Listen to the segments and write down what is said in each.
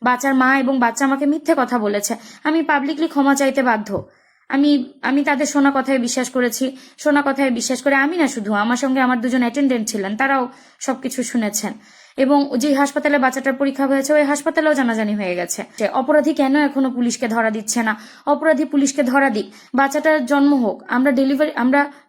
বাচ্চার মা এবং বাচ্চা আমাকে মিথ্যে কথা বলেছে, আমি পাবলিকলি ক্ষমা চাইতে বাধ্য। আমি আমি তাদের শোনা কথায় বিশ্বাস করেছি, শোনা কথায় বিশ্বাস করে আমি না, শুধু আমার সঙ্গে আমার দুজন অ্যাটেন্ডেন্ট ছিলেন, তারাও সবকিছু শুনেছেন। এবং যে হাসপাতালে বাচ্চাটার পরীক্ষা হয়েছে ওই হাসপাতালেও জানাজানি হয়ে গেছে। অপরাধী কেন এখনো পুলিশকে ধরা দিচ্ছে না? অপরাধী পুলিশকে ধরা দিক, বাচ্চাটার জন্ম হোক, আমরা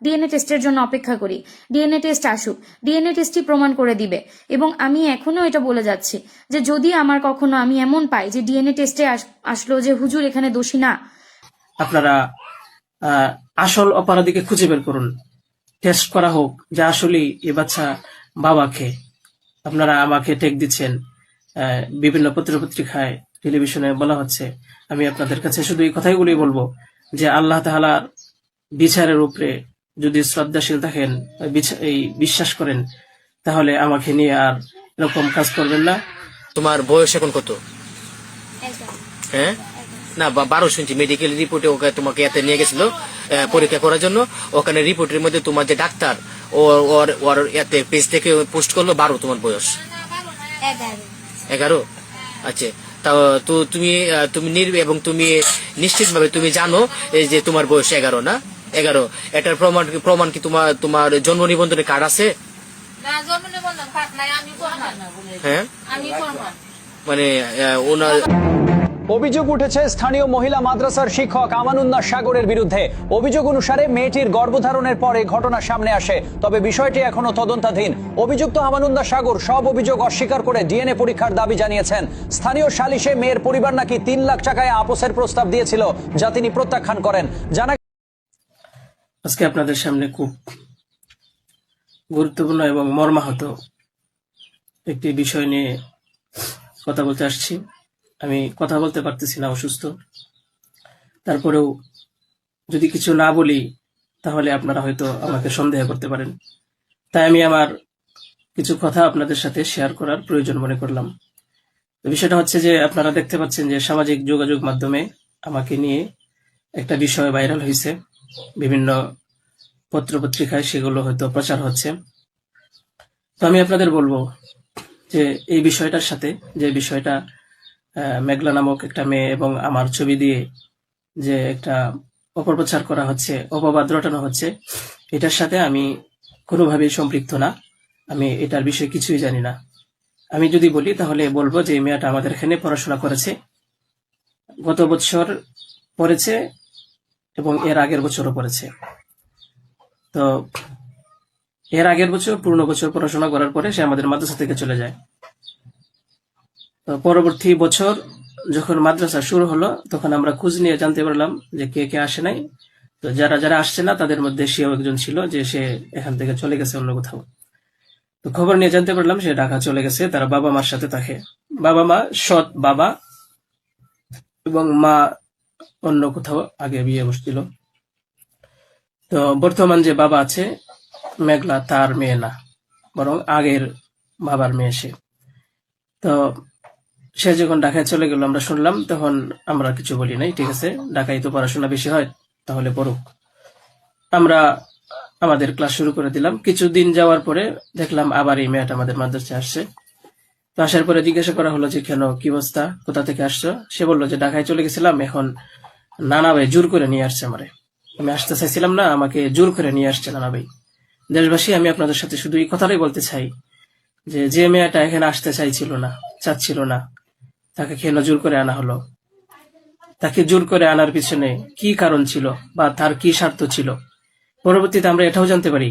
ডিএনএ টেস্টের জন্য অপেক্ষা করি, ডিএনএ টেস্ট আসুক, ডিএনএ টেস্টই প্রমাণ করে দিবে। এবং আমি এখনো এটা বলে যাচ্ছি যে যদি আমার কখনো আমি এমন পাই যে ডিএনএ টেস্টে আসলো যে হুজুর এখানে দোষী না, আপনারা আসল অপরাধীকে খুঁজে বের করুন, টেস্ট করা হোক যে আসলে এই বাচ্চা বাবাকে। আপনারা আমাকে টেক দিচ্ছেন, বিভিন্ন পত্রপত্রিকায় টেলিভিশনে বলা হচ্ছে। আমি আপনাদের কাছে শুধু এই কথাইগুলি বলবো যে আল্লাহ তাআলার বিচারের উপরে যদি শ্রদ্ধাশীল থাকেন, এই বিশ্বাস করেন, তাহলে আমাকে নিয়ে আর এরকম কাজ করবেন না। তোমার বয়স এখন কত? হ্যাঁ, না 12 শুনছি। মেডিকেল রিপোর্টে ওকে তোমাকে এতে নিয়ে গেছিল পরীক্ষা করার জন্য। ওখানে রিপোর্টের মধ্যে তোমার যে ডাক্তার ওর এতে পেজ থেকে পোস্ট করলো 12 তোমার বয়স। 11? আচ্ছা, তো তুমি এবং তুমি নিশ্চিত ভাবে তুমি জানো যে তোমার বয়স 11 না? 11 এটার প্রমাণ কি তোমার জন্ম নিবন্ধনের কার্ড আছে? হ্যাঁ, মানে ওনার অভিযোগ উঠেছে স্থানীয় মহিলা মাদ্রাসার শিক্ষক আমানুন্নাহ সাগরের বিরুদ্ধে। অভিযোগ অনুসারে মেয়েটির গর্ভধারণের পরে ঘটনা সামনে আসে, তবে বিষয়টি এখনো তদন্তাধীন। অভিযুক্ত আমানুন্নাহ সাগর সব অভিযোগ অস্বীকার করে ডিএনএ পরীক্ষার দাবি জানিয়েছেন। স্থানীয় সালিশে মেয়ের পরিবার নাকি 3 লাখ টাকায় আপোসের প্রস্তাব দিয়েছিল, যা তিনি প্রত্যাখ্যান করেন। জানা আজকে আপনাদের সামনে খুব গুরুত্বপূর্ণ এবং মর্মাহত একটি বিষয় নিয়ে কথা বলতে আসছি। আমি কথা বলতে পারতেছি না, অসুস্থ। তারপরেও যদি কিছু না বলি তাহলে আপনারা হয়তো আমাকে সন্দেহ করতে পারেন, তাই আমি আমার কিছু কথা আপনাদের সাথে শেয়ার করার প্রয়োজন মনে করলাম। বিষয়টা হচ্ছে যে আপনারা দেখতে পাচ্ছেন যে সামাজিক যোগাযোগ মাধ্যমে আমাকে নিয়ে একটা বিষয় ভাইরাল হয়েছে, বিভিন্ন পত্রপত্রিকায় সেগুলো হয়তো প্রচার হচ্ছে। তো আমি আপনাদের বলবো যে এই বিষয়টার সাথে, যে বিষয়টা মেঘলা নামক একটা মেয়ে এবং আমার ছবি দিয়ে যে একটা অপপ্রচার করা হচ্ছে, অপবাদ রটানো হচ্ছে, এটার সাথে আমি কোনোভাবেই সম্পৃক্ত না। আমি এটার বিষয়ে কিছুই জানি না। আমি যদি বলি তাহলে বলবো যে এই মেয়েটা আমাদের এখানে পড়াশোনা করেছে, গত বছর পড়েছে এবং এর আগের বছরও পড়েছে। তো এর আগের বছর পূর্ণ বছর পড়াশোনা করার পরে সে আমাদের মাদ্রাসা থেকে চলে যায়। তো পরবর্তী বছর যখন মাদ্রাসা শুরু হলো তখন আমরা খোঁজ নিয়ে জানতে পারলাম যে কে কে আসে নাই। তো যারা যারা আসছে না তাদের মধ্যে সেও একজন ছিল, যে সে এখান থেকে চলে গেছে অন্য কোথাও। তো খবর নিয়ে জানতে পারলাম সে ঢাকা চলে গেছে, তারা বাবা মার সাথে থাকে। বাবা মা সৎ বাবা এবং মা অন্য কোথাও আগে বিয়ে বসছিল। তো বর্তমান যে বাবা আছে মেঘলা, তার মেয়ে না, বরং আগের বাবার মেয়ে সে। তো সে যখন ঢাকায় চলে গেল আমরা শুনলাম, তখন আমরা কিছু বলি নাই, ঠিক আছে, ঢাকায় তো পড়াশোনা বেশি হয়, তাহলে পড়ুক। আমরা আমাদের ক্লাস শুরু করে দিলাম। কিছুদিন যাওয়ার পরে দেখলাম আবার এই মেয়েটা আমাদের মাদ্রাসায় আসছে। তো আসার পরে জিজ্ঞাসা করা হলো যে কেন, কি অবস্থা, কোথা থেকে আসছো? সে বললো যে ঢাকায় চলে গেছিলাম, এখন নানা ভাই জোর করে নিয়ে আসছে আমারে। আমি আসতে চাইছিলাম না, আমাকে জোর করে নিয়ে আসছে নানা ভাই। দেশবাসী, আমি আপনাদের সাথে শুধু এই কথাটাই বলতে চাই যে যে মেয়েটা এখানে আসতে চাচ্ছিল না, তাকে কেন জোর করে আনা হলো? তাকে জোর করে আনার পিছনে কি কারণ ছিল বা তার কি স্বার্থ ছিল? পরবর্তীতে আমরা এটাও জানতে পারি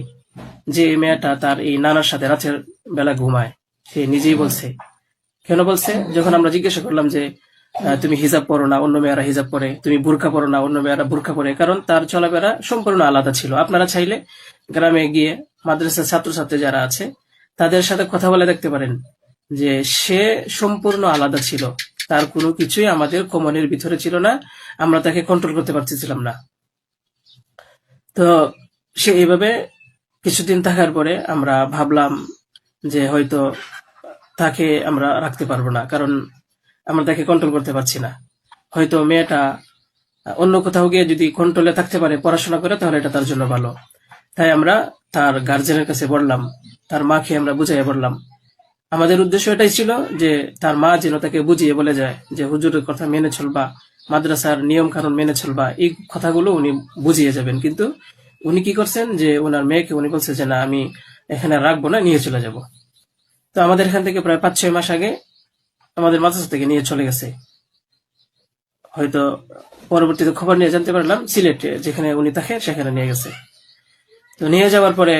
যে এই মেয়েটা তার এই নানার সাথে রাতের বেলা ঘুমায়। সে নিজেই বলছে। কেন বলছে? যখন আমরা জিজ্ঞাসা করলাম যে তুমি হিজাব পরো না, অন্য মেয়েরা হিজাব পরে, তুমি বুরকা পরো না, অন্য মেয়েরা বুরকা পরে, কারণ তার চলাফেরা সম্পূর্ণ আলাদা ছিল। আপনারা চাইলে গ্রামে গিয়ে মাদ্রাসার ছাত্রছাত্রী যারা আছে তাদের সাথে কথা বলে দেখতে পারেন যে সে সম্পূর্ণ আলাদা ছিল, তার কোনো কিছুই আমাদের কমনের ভিতরে ছিল না, আমরা তাকে কন্ট্রোল করতে পারতেছিলাম না। তো সে এইভাবে কিছুদিন থাকার পরে আমরা ভাবলাম যে হয়তো তাকে আমরা রাখতে পারবো না, কারণ আমরা তাকে কন্ট্রোল করতে পারছি না। হয়তো মেয়েটা অন্য কোথাও গিয়ে যদি কন্ট্রোলে থাকতে পারে, পড়াশোনা করে, তাহলে এটা তার জন্য ভালো। তাই আমরা তার গার্জেনের কাছে বললাম, তার মাকে আমরা বুঝাইয়া বললাম আমাদের উদ্দেশ্য এটাই ছিল যে তার মা যেন তাকে বুঝিয়ে বলে যায় যে হুজুরের কথা মেনে চলবা, মাদ্রাসার নিয়ম কানুন মেনে চলবা, এই কথাগুলো উনি বুঝিয়ে যাবেন। কিন্তু উনি কি করছেন যে ওনার মেয়েকে উনি বলছে যে না, আমি এখানে রাখবো না, নিয়ে চলে যাব। তো আমাদের এখান থেকে প্রায় 5-6 মাস আগে আমাদের মাদ্রাসা থেকে নিয়ে চলে গেছে। হয়তো পরবর্তীতে খবর নিয়ে জানতে পারলাম সিলেটে যেখানে উনি থাকেন সেখানে নিয়ে গেছে। তো নিয়ে যাওয়ার পরে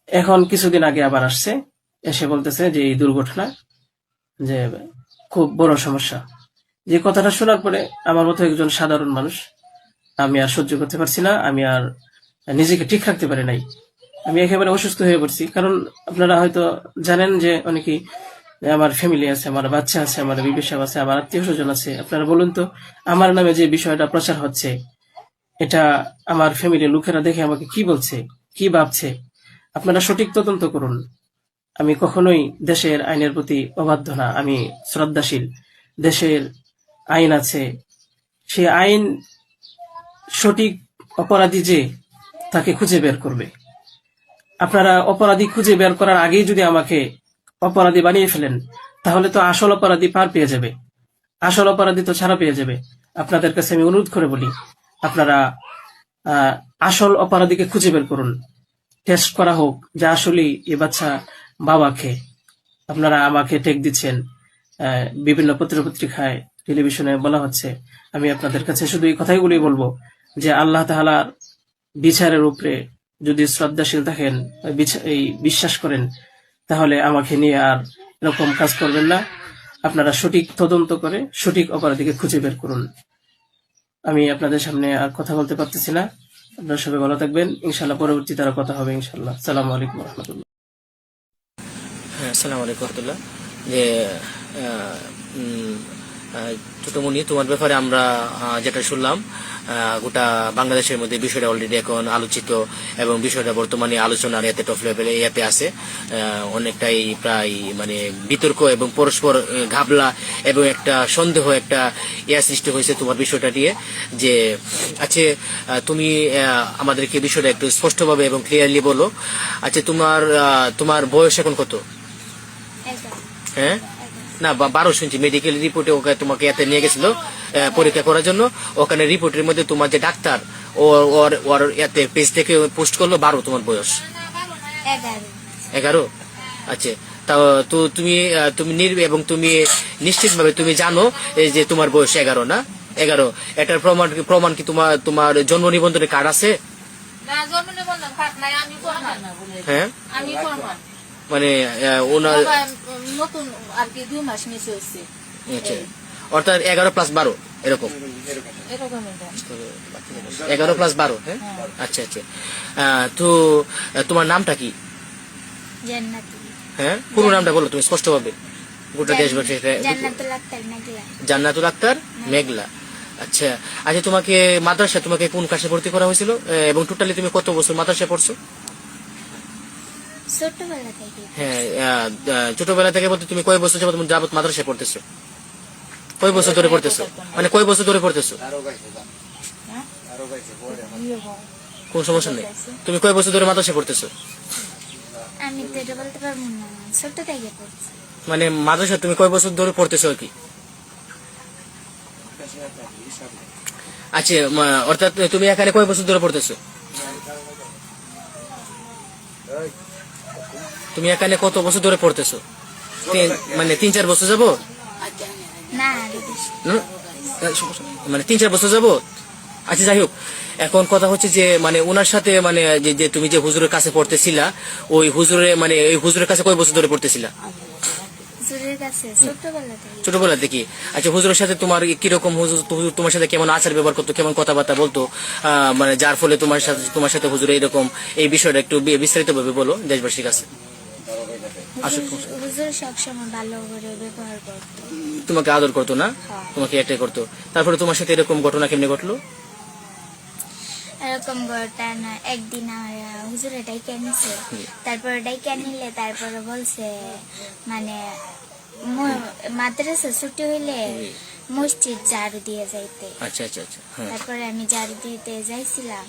এখন কিছুদিন আগে আবার আসছে, এসে বলতেছে যে এই দুর্ঘটনা, যে খুব বড় সমস্যা। যে কথাটা শোনার পরে আমার মতো একজন সাধারণ মানুষ, আমি আর সহ্য করতে পারছি না, আমি আর নিজেকে ঠিক রাখতে পারি নাই, আমি একেবারে অসুস্থ হয়ে পড়ছি। কারণ আপনারা হয়তো জানেন যে অনেকেই, আমার ফ্যামিলি আছে, আমার বাচ্চা আছে, আমার বিবি সাহেব আছে, আমার আত্মীয় স্বজন আছে। আপনারা বলুন তো, আমার নামে যে বিষয়টা প্রচার হচ্ছে, এটা আমার ফ্যামিলির লোকেরা দেখে আমাকে কি বলছে, কি ভাবছে, আপনারা সঠিক তদন্ত করুন। আমি কখনোই দেশের আইনের প্রতি অবাধ্য না, আমি শ্রদ্ধাশীল। দেশের আইন আছে, সেই আইন সঠিক অপরাধী যে তাকে খুঁজে বের করবে। আপনারা অপরাধী খুঁজে বের করার আগেই যদি আমাকে অপরাধী বানিয়ে ফেলেন, তাহলে তো আসল অপরাধী পার পেয়ে যাবে, আসল অপরাধী তো ছাড়া পেয়ে যাবে। আপনাদের কাছে আমি অনুরোধ করে বলি, আপনারা আসল অপরাধীকে খুঁজে বের করুন, টেস্ট করা হোক যে আসলেই এ বাচ্চা বাবাকে। আপনারা আমাকে টেক দিচ্ছেন, বিভিন্ন পত্রপত্রিকায় টেলিভিশনে বলা হচ্ছে। আমি আপনাদের কাছে শুধু এই কথাগুলোই বলবো যে আল্লাহ তাআলার বিচারের উপরে যদি শ্রদ্ধাশীল থাকেন, এই বিশ্বাস করেন, তাহলে আমাকে নিয়ে আর এরকম কাজ করবেন না। আপনারা সঠিক তদন্ত করে সঠিক অপরাধীকে খুঁজে বের করুন। আমি আপনাদের সামনে আর কথা বলতে পারতেছি না। আপনারা সবাই ভালো থাকবেন, ইনশাল্লাহ পরবর্তীতে আরো কথা হবে ইনশাল্লাহ। আসসালামু আলাইকুম ওয়া রাহমাতুল্লাহ। হ্যাঁ, আসসালামু আলাইকুম রহমতুল্লাহ। যে ছোটমণি, তোমার ব্যাপারে আমরা যেটা শুনলাম, গোটা বাংলাদেশের মধ্যে বিষয়টা অলরেডি এখন আলোচিত এবং বিষয়টা বর্তমানে আলোচনার এতে টপ লেভেলে এতে আছে। অনেকটাই প্রায় মানে বিতর্ক এবং পরস্পর ঘাবলা এবং একটা সন্দেহ, একটা সৃষ্টি হয়েছে তোমার বিষয়টা নিয়ে। যে আচ্ছা, তুমি আমাদেরকে বিষয়টা একটু স্পষ্টভাবে এবং ক্লিয়ারলি বলো। আচ্ছা, তোমার বয়স এখন কত? হ্যাঁ, না 12 শুনছি। মেডিকেল রিপোর্টে ওকে তোমাকে এতে নিয়ে গেছিল পরীক্ষা করার জন্য। ওখানে রিপোর্টের মধ্যে তোমার যে ডাক্তার ওর এতে পেজ থেকে পোস্ট করলো 12 তোমার বয়স। 11? আচ্ছা, তো তুমি এবং তুমি নিশ্চিতভাবে তুমি জানো যে তোমার বয়স 11 না? 11 এটার প্রমাণ কি তোমার জন্ম নিবন্ধনের কার্ড আছে? হ্যাঁ, মানে ওনার নতুন আর কি 2 মাস মিস হয়েছে। আচ্ছা, অর্থাৎ 11+12 এরকম। 11+12। হ্যাঁ, আচ্ছা আচ্ছা। তো তোমার নামটা কি? হ্যাঁ, পুরো নামটা বলো তুমি স্পষ্টভাবে, গোটা দেশবাসী। জান্নাতুল আক্তার মেঘলা। আচ্ছা আচ্ছা, তোমাকে মাদ্রাসা তোমাকে কোন ক্লাসে ভর্তি করা হয়েছিল এবং টোটালি তুমি কত বছর মাদ্রাসায় পড়ছো? ছোটবেলা থেকে। হ্যাঁ, ছোটবেলা থেকে বলতে তুমি কয় বছর যাবত মাদ্রাসায় পড়তেছো? কয় বছর ধরে পড়তেছো? মানে কয় বছর ধরে পড়তেছো? কোন সমস্যা নেই। তুমি কয় বছর ধরে মাদ্রাসায় পড়তেছো? আমি তো এটা বলতে পারবো না, ছোট থেকে পড়ছি। মানে মাদ্রাসা তুমি কয় বছর ধরে পড়তেছো আর কি? আচ্ছা, অর্থাৎ তুমি এখানে কয় বছর ধরে পড়তেছো? তুমি এখানে কত বছর ধরে পড়তেছো? মানে 3-4 বছর যাবো? না, মানে 3-4 বছর যাবো। আচ্ছা, যাই হোক, এখন কথা হচ্ছে যে মানে ওনার সাথে মানে যে তুমি যে হুজুরের কাছে পড়তেছিলা, ওই হুজুরের কাছে কয় বছর ধরে পড়তেছিলা? ছোটবেলা থেকে। আচ্ছা, হুজুরের সাথে তোমার কিরকম, হুজুর তোমার সাথে কেমন আচার ব্যবহার করতো, কেমন কথাবার্তা বলতো, মানে যার ফলে তোমার সাথে হুজুর এইরকম, এই বিষয়টা একটু বিস্তারিত ভাবে বলো দেশবাসীর কাছে। হুজুর সবসময় ভালো করে ব্যবহার করতো, তোমাকে আদর করতো না? তোমাকে এটাই করতো। তারপরে তোমার সাথে এরকম ঘটনা কেমনে ঘটলো? এরকম ঘটনা একদিন হুজুরে ডাইকে নিছে, তারপরে ডাইকে নিলে তারপরে বলছে মানে মাদ্রাসা ছুটি হইলে মসজিদ ঝাড়ু দিয়ে যাইতে। আচ্ছা আচ্ছা আচ্ছা। তারপরে আমি ঝাড়ু দিতে যাইছিলাম,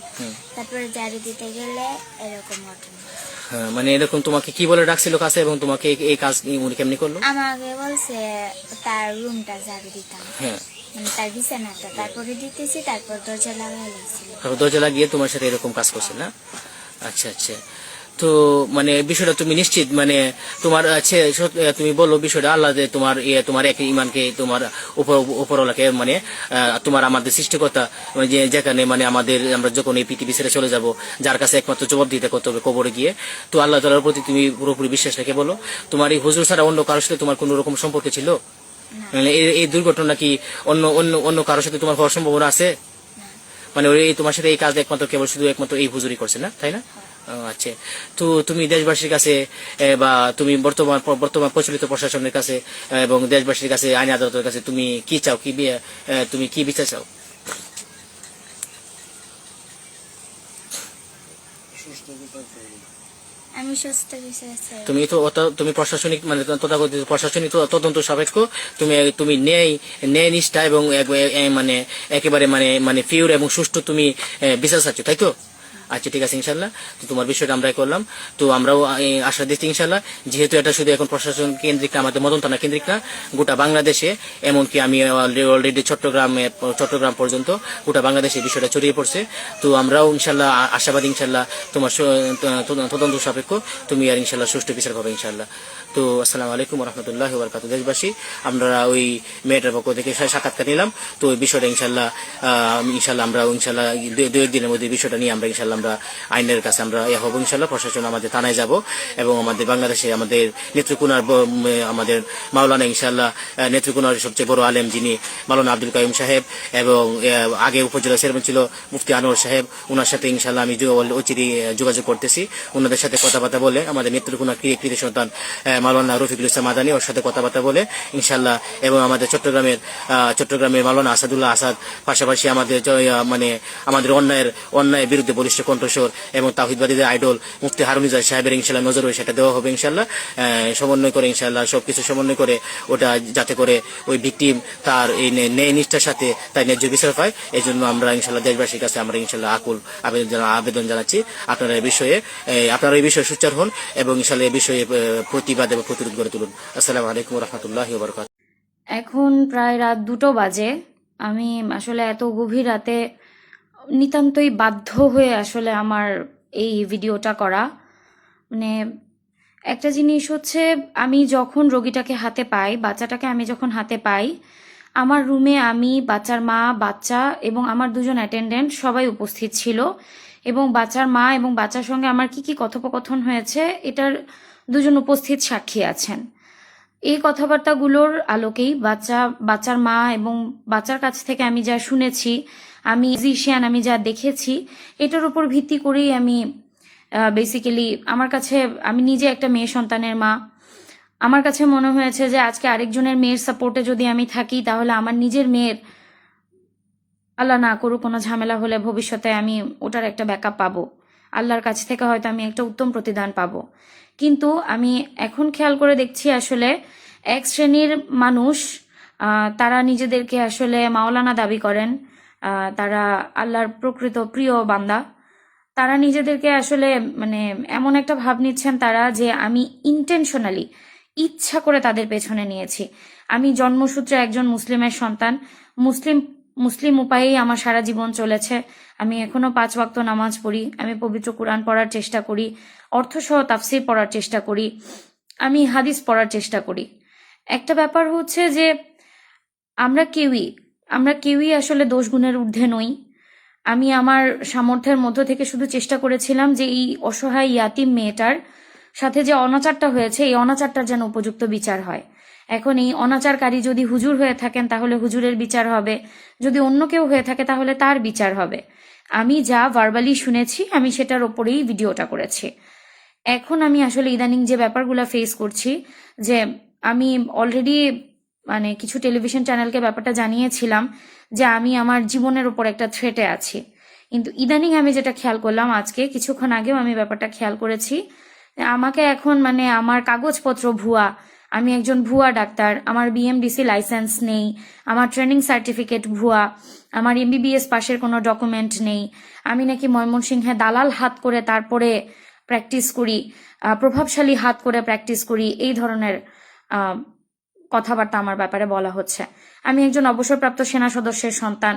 তারপরে ঝাড়ু দিতে গেলে এরকম ঘটনা। হ্যাঁ, মানে এরকম তোমাকে কি বলে ডাকছিল কাছে, এবং তোমাকে এই কাজ উনি কেমনি করলো? আমাকে বলছে তার রুমটা ঝাড়ু দিতাম, হ্যাঁ, মানে তার বিছানাটা, তারপরে দিতেছি, তারপর দরজা লাগাই লাগছিল। তারপর দরজা লাগিয়ে তোমার সাথে এরকম কাজ করছে না? আচ্ছা আচ্ছা। তো মানে বিষয়টা তুমি নিশ্চিত, মানে তোমার তুমি বলো বিষয়টা আল্লাহ যে তোমার তোমার এক ইমানকে তোমার উপরওয়ালাকে মানে তোমার আমাদের সৃষ্টিকর্তা, মানে যেখানে মানে আমরা যখন এই পৃথিবী ছেড়ে চলে যাব, যার কাছে একমাত্র জবাব দিতে করতে হবে কবরে গিয়ে, তো আল্লাহ তাআলার প্রতি তুমি পুরোপুরি বিশ্বাস রেখে বলো। তোমার এই হুজুর ছাড়া অন্য কারোর সাথে তোমার কোনো রকম সম্পর্ক ছিল? মানে এই দুর্ঘটনা কি অন্য অন্য অন্য কারোর সাথে তোমার হওয়ার সম্ভাবনা আছে? মানে এই তোমার সাথে এই কাজ একমাত্র কেবল শুধু একমাত্র এই হুজুরই করছে না, তাই না? আচ্ছা। তো তুমি দেশবাসীর কাছে বা তুমি বর্তমান প্রচলিত প্রশাসনের কাছে এবং দেশবাসীর কাছে, আইন আদালতের কাছে তুমি কি চাও, তুমি কি বিচার চাও? আমি সুস্থ বিচার চাই। তুমি প্রশাসনিক মানে তথাকথিত প্রশাসনিক তদন্ত সাপেক্ষ তুমি ন্যায় নিষ্ঠা এবং মানে একেবারে মানে পিওর এবং সুষ্ঠু তুমি বিচার চাচ্ছ, তাই তো? আচ্ছা, ঠিক আছে, ইনশাল্লাহ। তো তোমার বিষয়টা আমরাই করলাম। তো আমরাও আশা দিচ্ছি ইনশাল্লাহ, যেহেতু এটা শুধু এখন প্রশাসন কেন্দ্রিক না, আমাদের মদন থানা কেন্দ্রিক না, গোটা বাংলাদেশে, এমনকি আমি অলরেডি চট্টগ্রাম পর্যন্ত গোটা বাংলাদেশে বিষয়টা ছড়িয়ে পড়ছে। তো আমরাও ইনশাল্লাহ আশাবাদী, ইনশাল্লাহ তোমার তদন্ত সাপেক্ষ তুমি আর ইনশাল্লাহ সুষ্ঠু বিচার পাবে ইনশাল্লাহ। তো আসসালামু আলাইকুম ওয়া রাহমাতুল্লাহি ওয়া বারাকাতুহু। দেশবাসী, আমরা ওই মেয়েটার পক্ষ থেকে সাক্ষাৎকার নিলাম। তো ওই বিষয়টা ইনশাল্লাহ আমরা ইনশাল্লাহ দু একদিনের মধ্যে বিষয়টা নিয়ে আমরা ইনশাল্লাহ আমরা আইনের কাছে আমরা হব ইনশাল্লাহ। প্রশাসন আমাদের থানায় যাব এবং আমাদের বাংলাদেশে আমাদের নেত্রকোনার আমাদের মাওলানা ইনশাল্লাহ নেত্রকোনার সবচেয়ে বড় আলেম যিনি মাওলানা আব্দুল কাইয়ুম সাহেব, এবং আগে উপজেলা চেয়ারম্যান ছিল মুফতি আনোয়ার সাহেব, ওনার সাথে ইনশাল্লাহ আমি অচিরেই যোগাযোগ করতেছি। ওনাদের সাথে কথাবার্তা বলে আমাদের নেত্রকোনার কৃতি সন্তান মাওলানা রফিকুল ইসলাম মাদানী ওর সাথে কথাবার্তা বলে ইনশাল্লাহ, এবং আমাদের চট্টগ্রামের মাওলানা আসাদুল্লাহ আসাদ, পাশাপাশি আমাদের অন্যায়ের বিরুদ্ধে বলিষ্ঠ কণ্ঠস্বর এবং তাওহীদবাদীদের আইডল মুফতি হারুনিজার সাহেবের ইনশাল্লাহ নজরে সেটা দেওয়া হবে ইনশাল্লাহ। সমন্বয় করে ইনশাল্লাহ সবকিছু সমন্বয় করে ওটা যাতে করে ওই ভিকটিম তার এই ন্যায় নিষ্ঠার সাথে তার ন্যায্য বিচার পায়, এই জন্য আমরা ইনশাল্লাহ দেশবাসীর কাছে আমরা ইনশাল্লাহ আকুল আবেদন জানাচ্ছি। আপনারা এই বিষয়ে সোচ্চার হন এবং ইনশাল্লাহ এই বিষয়ে প্রতিবাদ এবং প্রতিরোধ গড়ে তুলুন। আসসালামু আলাইকুম ওয়া রাহমাতুল্লাহি ওয়া বারাকাতুহু। এখন প্রায় রাত 2টো বাজে। আমি আসলে এত গভীর রাতে নিতান্তই বাধ্য হয়ে আসলে আমার এই ভিডিওটা করা। মানে একটা জিনিস হচ্ছে, আমি যখন রোগীটাকে হাতে পাই, বাচ্চাটাকে আমি যখন হাতে পাই, আমার রুমে আমি, বাচ্চার মা, বাচ্চা এবং আমার 2জন অ্যাটেন্ডেন্ট সবাই উপস্থিত ছিল, এবং বাচ্চার মা এবং বাচ্চার সঙ্গে আমার কি কি কথোপকথন হয়েছে এটার 2জন উপস্থিত সাক্ষী আছেন। এই কথাবার্তাগুলোর আলোকেই বাচ্চার মা এবং বাচ্চার কাছ থেকে আমি যা শুনেছি, আমি যা দেখেছি, এটার উপর ভিত্তি করেই আমি বেসিক্যালি আমার কাছে, আমি নিজে একটা মেয়ে সন্তানের মা, আমার কাছে মনে হয়েছে যে আজকে আরেকজনের মেয়ের সাপোর্টে যদি আমি থাকি, তাহলে আমার নিজের মেয়ের, আল্লাহ না করুক, কোনো ঝামেলা হলে ভবিষ্যতে আমি ওটার একটা ব্যাকআপ পাবো, আল্লাহর কাছ থেকে হয়তো আমি একটা উত্তম প্রতিদান পাবো। কিন্তু আমি এখন খেয়াল করে দেখছি আসলে এক শ্রেণীর মানুষ, তারা নিজেদেরকে আসলে মাওলানা দাবি করেন, তারা আল্লাহর প্রকৃত প্রিয় বান্দা, তারা নিজেদেরকে আসলে মানে এমন একটা ভাব নিচ্ছেন তারা, যে আমি ইন্টেনশনালি ইচ্ছা করে তাদের পেছনে নিয়েছি। আমি জন্মসূত্রে একজন মুসলিমের সন্তান, মুসলিম উপায়েই আমার সারা জীবন চলেছে। আমি এখনো 5 ওয়াক্ত নামাজ পড়ি, আমি পবিত্র কোরআন পড়ার চেষ্টা করি, অর্থসহ তাফসীর পড়ার চেষ্টা করি, আমি হাদিস পড়ার চেষ্টা করি। একটা ব্যাপার হচ্ছে যে আমরা কেউই আসলে দোষ গুণের ঊর্ধ্বে নই। আমি আমার সামর্থ্যের মধ্য থেকে শুধু চেষ্টা করেছিলাম যে এই অসহায় ইয়াতিম মেয়েটার সাথে যে অনাচারটা হয়েছে, এই অনাচারটার যেন উপযুক্ত বিচার হয়। এখন এই অনাচারকারী যদি হুজুর হয়ে থাকেন তাহলে হুজুরের বিচার হবে, যদি অন্য কেউ হয়ে থাকে তাহলে তার বিচার হবে। আমি যা ভার্বালি শুনেছি আমি সেটার ওপরেই ভিডিওটা করেছি। এখন আমি আসলে ইদানিং যে ব্যাপারগুলো ফেস করছি, যে আমি অলরেডি মানে কিছু টেলিভিশন চ্যানেলকে ব্যাপারটা জানিয়েছিলাম যে আমি আমার জীবনের ওপর একটা থ্রেটে আছি, কিন্তু ইদানিং আমি যেটা খেয়াল করলাম, আজকে কিছুক্ষণ আগেও আমি ব্যাপারটা খেয়াল করেছি, আমাকে এখন মানে আমার কাগজপত্র ভুয়া, আমি একজন ভুয়া ডাক্তার, আমার বিএমডিসি লাইসেন্স নেই, আমার ট্রেনিং সার্টিফিকেট ভুয়া, আমার এমবিবিএস পাশের কোনো ডকুমেন্ট নেই, আমি নাকি ময়মনসিংহে দালাল হাত করে তারপরে প্র্যাকটিস করি, প্রভাবশালী হাত করে প্র্যাকটিস করি, এই ধরনের কথাবার্তা আমার ব্যাপারে বলা হচ্ছে। আমি একজন অবসরপ্রাপ্ত সেনা সদস্যের সন্তান,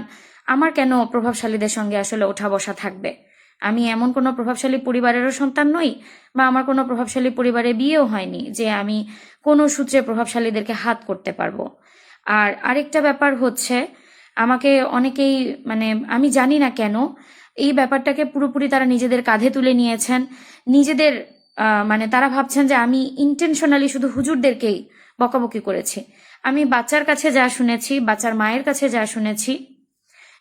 আমার কেন প্রভাবশালীদের সঙ্গে আসলে ওঠা বসা থাকবে? আমি এমন কোনো প্রভাবশালী পরিবারেরও সন্তান নই, বা আমার কোনো প্রভাবশালী পরিবারে বিয়েও হয়নি যে আমি কোনো সূত্রে প্রভাবশালীদেরকে হাত করতে পারবো। আর আরেকটা ব্যাপার হচ্ছে, আমাকে অনেকেই আমি জানি না কেন এই ব্যাপারটাকে পুরোপুরি তারা নিজেদের কাঁধে তুলে নিয়েছেন। নিজেদের তারা ভাবছেন যে আমি ইন্টেনশনালি শুধু হুজুরদেরকেই বকাবকি করেছি। আমি বাচ্চার কাছে যা শুনেছি, বাচ্চার মায়ের কাছে যা শুনেছি,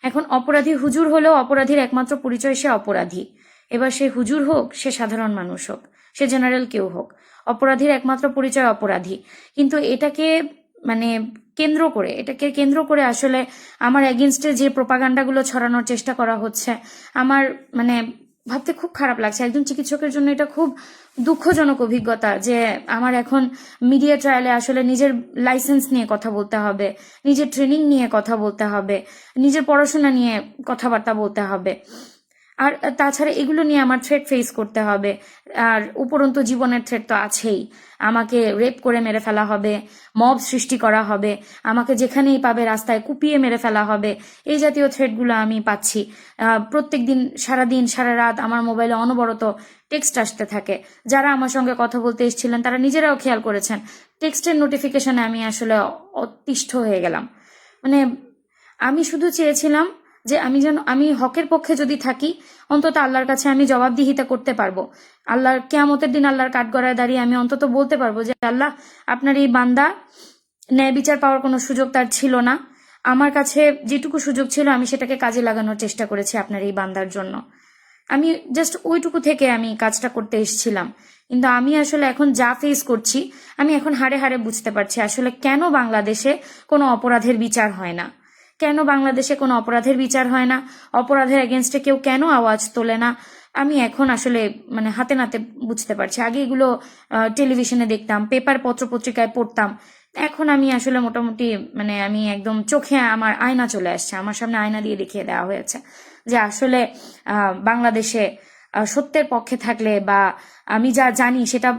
এখন অপরাধী হুজুর হলেও অপরাধীর একমাত্র পরিচয় সে অপরাধী। এবার সে হুজুর হোক, সে সাধারণ মানুষ হোক, সে জেনারেল কেউ হোক, অপরাধীর একমাত্র পরিচয় অপরাধী। কিন্তু এটাকে কেন্দ্র করে আসলে আমার এগেনস্টে যে প্রোপাগান্ডাগুলো ছড়ানোর চেষ্টা করা হচ্ছে, আমার ভাবতে খুব খারাপ লাগছে। একজন চিকিৎসকের জন্য এটা খুব দুঃখজনক অভিজ্ঞতা যে আমার এখন মিডিয়া ট্রায়ালে আসলে নিজের লাইসেন্স নিয়ে কথা বলতে হবে, নিজের ট্রেনিং নিয়ে কথা বলতে হবে, নিজের পড়াশোনা নিয়ে কথাবার্তা বলতে হবে। আর তাছাড়া এগুলো নিয়ে আমার থ্রেট ফেস করতে হবে। আর উপরন্তু জীবনের থ্রেট তো আছেই। আমাকে রেপ করে মেরে ফেলা হবে, মব সৃষ্টি করা হবে, আমাকে যেখানেই পাবে রাস্তায় কুপিয়ে মেরে ফেলা হবে, এই জাতীয় থ্রেটগুলো আমি পাচ্ছি। প্রত্যেকদিন সারাদিন সারা রাত আমার মোবাইলে অনবরত টেক্সট আসতে থাকে। যারা আমার সঙ্গে কথা বলতে এসেছিলেন তারা নিজেরাও খেয়াল করেছেন, টেক্সটের নোটিফিকেশনে আমি আসলে অতিষ্ঠ হয়ে গেলাম। আমি শুধু চেয়েছিলাম যে আমি হকের পক্ষে যদি থাকি, অন্তত আল্লাহর কাছে আমি জবাবদিহিতা করতে পারবো। আল্লাহর কিয়ামতের দিন আল্লাহর কাঠগড়ায় দাঁড়িয়ে আমি অন্তত বলতে পারবো যে আল্লাহ, আপনার এই বান্দা ন্যায় বিচার পাওয়ার কোনো সুযোগ তার ছিল না, আমার কাছে যেটুকু সুযোগ ছিল আমি সেটাকে কাজে লাগানোর চেষ্টা করেছি আপনার এই বান্দার জন্য। আমি জাস্ট ওইটুকু থেকে আমি কাজটা করতে এসেছিলাম। কিন্তু আমি আসলে এখন যা ফেস করছি, আমি এখন হাড়ে হাড়ে বুঝতে পারছি আসলে কেন বাংলাদেশে কোনো অপরাধের বিচার হয় না, কেন বাংলাদেশে কোনো অপরাধের বিচার হয় না, অপরাধের এগেনস্টে কেউ কেন আওয়াজ তোলে না। আমি এখন আসলে হাতে নাতে বুঝতে পারছি। আগে এগুলো টেলিভিশনে দেখতাম, পেপার পত্র পত্রিকায় পড়তাম, এখন আমি আসলে মোটামুটি আমি একদম চোখে আমার আয়না চলে আসছে, আমার সামনে আয়না দিয়ে দেখিয়ে দেওয়া হয়েছে যে আসলে বাংলাদেশে সত্যের পক্ষে থাকলে বা আমি যা জানি সেটা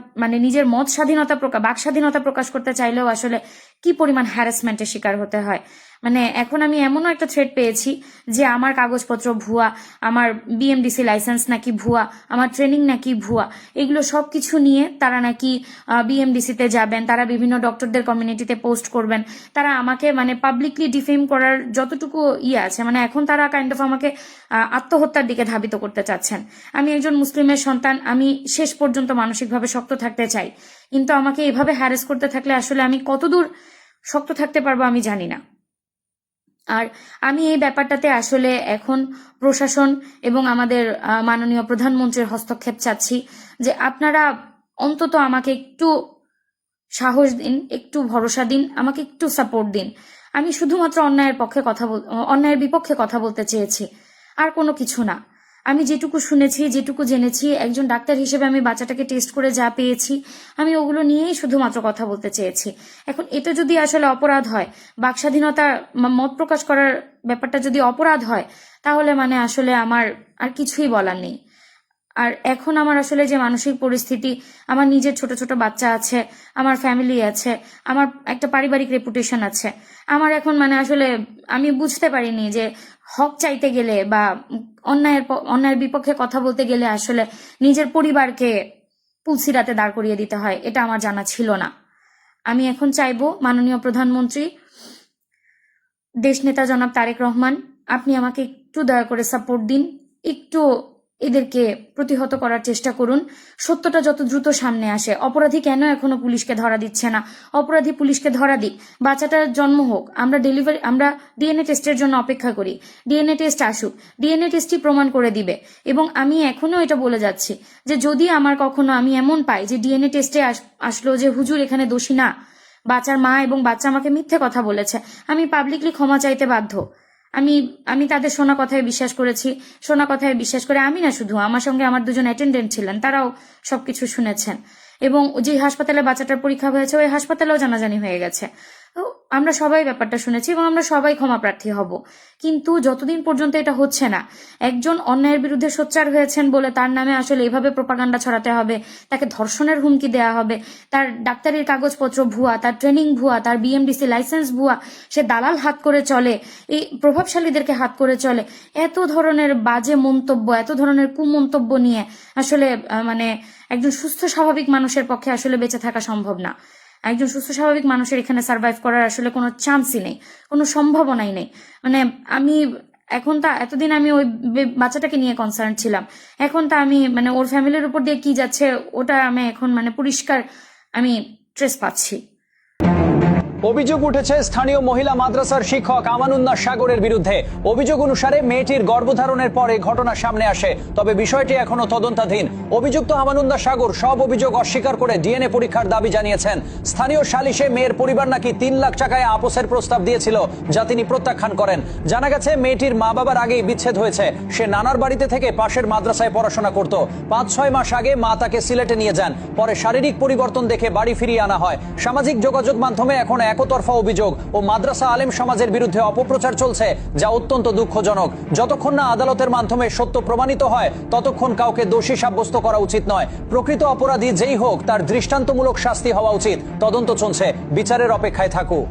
নিজের মত স্বাধীনতা বাক স্বাধীনতা প্রকাশ করতে চাইলেও আসলে কি পরিমাণ হ্যারাসমেন্টের শিকার হতে হয়। এখন আমি এমনও একটা থ্রেট পেয়েছি যে আমার কাগজপত্র ভুয়া, আমার বিএমডিসি লাইসেন্স নাকি ভুয়া, আমার ট্রেনিং নাকি ভুয়া, এগুলো সবকিছু নিয়ে তারা নাকি বিএমডিসিতে যাবেন, তারা বিভিন্ন ডক্টরদের কমিউনিটিতে পোস্ট করবেন, তারা আমাকে পাবলিকলি ডিফেম করার যতটুকু আছে, এখন তারা কাইন্ড অফ আমাকে আত্মহত্যার দিকে ধাবিত করতে চাচ্ছেন। আমি একজন মুসলিমের সন্তান, আমি শেষ পর্যন্ত মানসিকভাবে শক্ত থাকতে চাই, কিন্তু আমাকে এভাবে হ্যারাস করতে থাকলে আসলে আমি কতদূর শক্ত থাকতে পারবো আমি জানি না। আর আমি এই ব্যাপারটাতে আসলে এখন প্রশাসন এবং আমাদের মাননীয় প্রধানমন্ত্রীর হস্তক্ষেপ চাচ্ছি যে আপনারা অন্তত আমাকে একটু সাহস দিন, একটু ভরসা দিন, আমাকে একটু সাপোর্ট দিন। আমি শুধুমাত্র অন্যায়ের বিপক্ষে কথা বলতে চেয়েছি, আর কোনো কিছু না। আমি যেটুকু শুনেছি, যেটুকু জেনেছি, একজন ডাক্তার হিসেবে আমি বাচ্চাটাকে টেস্ট করে যা পেয়েছি, আমি ওগুলো নিয়েই শুধুমাত্র কথা বলতে চেয়েছি। এখন এটা যদি আসলে অপরাধ হয়, বাক স্বাধীনতা মত প্রকাশ করার ব্যাপারটা যদি অপরাধ হয়, তাহলে আসলে আমার আর কিছুই বলার নেই। আর এখন আমার আসলে যে মানসিক পরিস্থিতি, আমার নিজের ছোট ছোট বাচ্চা আছে, আমার ফ্যামিলি আছে, আমার একটা পারিবারিক রেপুটেশন আছে, আমার এখন আসলে আমি বুঝতে পারিনি যে হক চাইতে গেলে বা অন্যায়ের বিপক্ষে কথা বলতে গেলে আসলে নিজের পরিবারকে পুলসিরাতে দাঁড় করিয়ে দিতে হয়, এটা আমার জানা ছিল না। আমি এখন চাইবো মাননীয় প্রধানমন্ত্রী, দেশনেতা জনাব তারেক রহমান, আপনি আমাকে একটু দয়া করে সাপোর্ট দিন, একটু এদেরকে প্রতিহত করার চেষ্টা করুন। সত্যটা যত দ্রুত সামনে আসে। অপরাধী কেন এখনো পুলিশকে ধরা দিচ্ছে না? অপরাধী পুলিশকে ধরা দিক, বাচ্চাটার জন্ম হোক, আমরা ডিএনএ টেস্টের জন্য অপেক্ষা করি, ডিএনএ টেস্ট আসুক, ডিএনএ টেস্টই প্রমাণ করে দিবে। এবং আমি এখনো এটা বলে যাচ্ছি যে যদি আমার কখনো আমি এমন পাই যে ডিএনএ টেস্টে আসলো যে হুজুর এখানে দোষী না, বাচ্চার মা এবং বাচ্চা আমাকে মিথ্যে কথা বলেছে, আমি পাবলিকলি ক্ষমা চাইতে বাধ্য। আমি তাদের শোনা কথায় বিশ্বাস করেছি, শোনা কথায় বিশ্বাস করে আমি না শুধু, আমার সঙ্গে আমার দুজন অ্যাটেন্ডেন্ট ছিলেন, তারাও সবকিছু শুনেছেন। এবং যে হাসপাতালে বাচ্চাটার পরীক্ষা হয়েছে ওই হাসপাতালেও জানাজানি হয়ে গেছে। তো আমরা সবাই ব্যাপারটা শুনেছি এবং আমরা সবাই ক্ষমা প্রার্থী হব, কিন্তু যতদিন পর্যন্ত এটা হচ্ছে না, একজন অন্যায়ের বিরুদ্ধে সোচ্চার হয়েছেন বলে তার নামে আসলে এভাবে প্রোপাগান্ডা ছড়াতে হবে, তাকে ধর্ষণের হুমকি দেওয়া হবে, তার ডাক্তারির কাগজপত্র ভুয়া, তার ট্রেনিং ভুয়া, তার বিএমডিসি লাইসেন্স ভুয়া, সে দালাল হাত করে চলে, এই প্রভাবশালীদেরকে হাত করে চলে, এত ধরনের বাজে মন্তব্য, এত ধরনের কুমন্তব্য নিয়ে আসলে মানে একজন সুস্থ স্বাভাবিক মানুষের পক্ষে আসলে বেঁচে থাকা সম্ভব না। একজন সুস্থ স্বাভাবিক মানুষের এখানে সার্ভাইভ করার আসলে কোনো চান্সই নেই, কোনো সম্ভাবনাই নেই। মানে আমি এখন তা এতদিন আমি ওই বাচ্চাটাকে নিয়ে কনসার্ন ছিলাম, এখন তা আমি মানে ওর ফ্যামিলির উপর দিয়ে কি যাচ্ছে ওটা আমি এখন মানে পরিষ্কার আমি ট্রেস পাচ্ছি। অভিযোগ উঠেছে স্থানীয় মহিলা মাদ্রাসার শিক্ষক আমানুন্নাহ সাগরের বিরুদ্ধে। অভিযোগ অনুসারে মেয়েটির গর্ভধারণের পরে ঘটনা সামনে আসে, তবে বিষয়টি এখনো তদন্তাধীন। অভিযুক্ত আমানুন্নাহ সাগর সব অভিযোগ অস্বীকার করে ডিএনএ পরীক্ষার দাবি জানিয়েছেন। স্থানীয় সালিশে মেয়ের পরিবার নাকি 3 লাখ টাকায় আপোসের প্রস্তাব দিয়েছিল, যা তিনি প্রত্যাখ্যান করেন। জানা গেছে মেয়েটির মা বাবার আগেই বিচ্ছেদ হয়েছে। সে নানার বাড়িতে থেকে পাশের মাদ্রাসায় পড়াশোনা করত। 5-6 মাস আগে মা তাকে সিলেটে নিয়ে যান, পরে শারীরিক পরিবর্তন দেখে বাড়ি ফিরিয়ে আনা হয়। সামাজিক যোগাযোগ মাধ্যমে এখন একতরফা অভিযোগ ও মাদ্রাসা আলেম সমাজের বিরুদ্ধে অপপ্রচার চলছে, যা অত্যন্ত দুঃখজনক। যতক্ষণ না আদালতের মাধ্যমে সত্য প্রমাণিত হয়, ততক্ষণ কাউকে দোষী সাব্যস্ত করা উচিত নয়। প্রকৃত অপরাধী যেই হোক, তার দৃষ্টান্তমূলক শাস্তি হওয়া উচিত। তদন্ত চলছে, বিচারের অপেক্ষায় থাকুক।